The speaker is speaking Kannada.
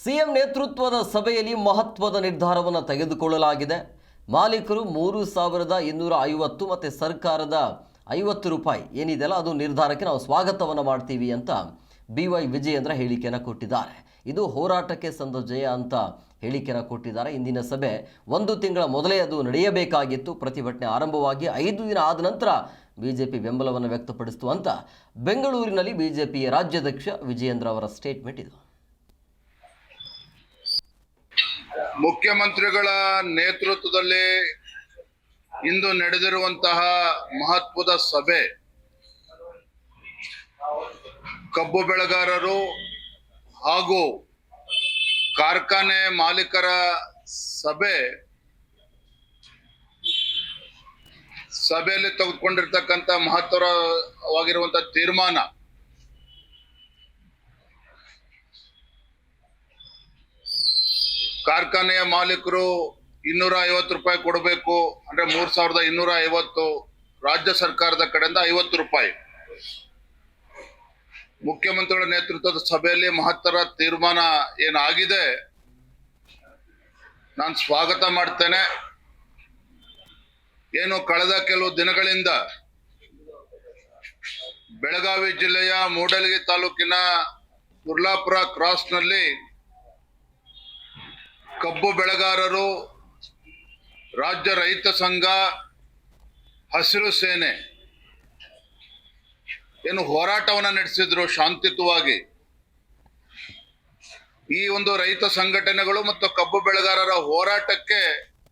ಸಿಎಂ ನೇತೃತ್ವದ ಸಭೆಯಲ್ಲಿ ಮಹತ್ವದ ನಿರ್ಧಾರವನ್ನು ತೆಗೆದುಕೊಳ್ಳಲಾಗಿದೆ. ಮಾಲೀಕರು 3,250 ಮತ್ತು ಸರ್ಕಾರದ 50 ರೂಪಾಯಿ ಏನಿದೆಯಲ್ಲ ಅದು ನಿರ್ಧಾರಕ್ಕೆ ನಾವು ಸ್ವಾಗತವನ್ನು ಮಾಡ್ತೀವಿ ಅಂತ BY ವಿಜಯೇಂದ್ರ ಹೇಳಿಕೆಯನ್ನು ಕೊಟ್ಟಿದ್ದಾರೆ. ಇದು ಹೋರಾಟಕ್ಕೆ ಸಂದ ಜಯ ಅಂತ ಹೇಳಿಕೆಯನ್ನು ಕೊಟ್ಟಿದ್ದಾರೆ. ಇಂದಿನ ಸಭೆ 1 ತಿಂಗಳ ಮೊದಲೇ ಅದು ನಡೆಯಬೇಕಾಗಿತ್ತು. ಪ್ರತಿಭಟನೆ ಆರಂಭವಾಗಿ 5 ದಿನ ಆದ ನಂತರ ಬಿಜೆಪಿ ಬೆಂಬಲವನ್ನು ವ್ಯಕ್ತಪಡಿಸಿತು ಅಂತ ಬೆಂಗಳೂರಿನಲ್ಲಿ ಬಿಜೆಪಿ ರಾಜ್ಯಾಧ್ಯಕ್ಷ ವಿಜಯೇಂದ್ರ ಅವರ ಸ್ಟೇಟ್ಮೆಂಟ್ ಇದು. ಮುಖ್ಯಮಂತ್ರಿಗಳ ನೇತೃತ್ವದಲ್ಲಿ ಇಂದು ನಡೆದಿರುವಂತಹ ಮಹತ್ವದ ಸಭೆ ಕಬ್ಬು ಬೆಳೆಗಾರರು ಹಾಗೂ ಕಾರ್ಖಾನೆ ಮಾಲೀಕರ ಸಭೆಯಲ್ಲಿ ತೆಗೆದುಕೊಂಡಿರ್ತಕ್ಕಂಥ ಮಹತ್ವವಾಗಿರುವಂತಹ ತೀರ್ಮಾನ ಕಾರ್ಖಾನೆಯ ಮಾಲೀಕರು 250 ರೂಪಾಯಿ ಕೊಡಬೇಕು ಅಂದ್ರೆ 3,250, ರಾಜ್ಯ ಸರ್ಕಾರದ ಕಡೆಯಿಂದ 50 ರೂಪಾಯಿ. ಮುಖ್ಯಮಂತ್ರಿಗಳ ನೇತೃತ್ವದ ಸಭೆಯಲ್ಲಿ ಮಹತ್ತರ ತೀರ್ಮಾನ ಏನಾಗಿದೆ ನಾನು ಸ್ವಾಗತ ಮಾಡ್ತೇನೆ. ಏನು ಕಳೆದ ಕೆಲವು ದಿನಗಳಿಂದ ಬೆಳಗಾವಿ ಜಿಲ್ಲೆಯ ಮೂಡಲಗಿ ತಾಲೂಕಿನ ಕುರ್ಲಾಪುರ ಕ್ರಾಸ್ನಲ್ಲಿ ಕಬ್ಬು ಬೆಳೆಗಾರರು, ರಾಜ್ಯ ರೈತ ಸಂಘ, ಹಸಿರು ಸೇನೆ ಏನು ಹೋರಾಟವನ್ನು ನಡೆಸಿದ್ರು ಶಾಂತಿಯುತವಾಗಿ. ಈ ಒಂದು ರೈತ ಸಂಘಟನೆಗಳು ಮತ್ತು ಕಬ್ಬು ಬೆಳೆಗಾರರ ಹೋರಾಟಕ್ಕೆ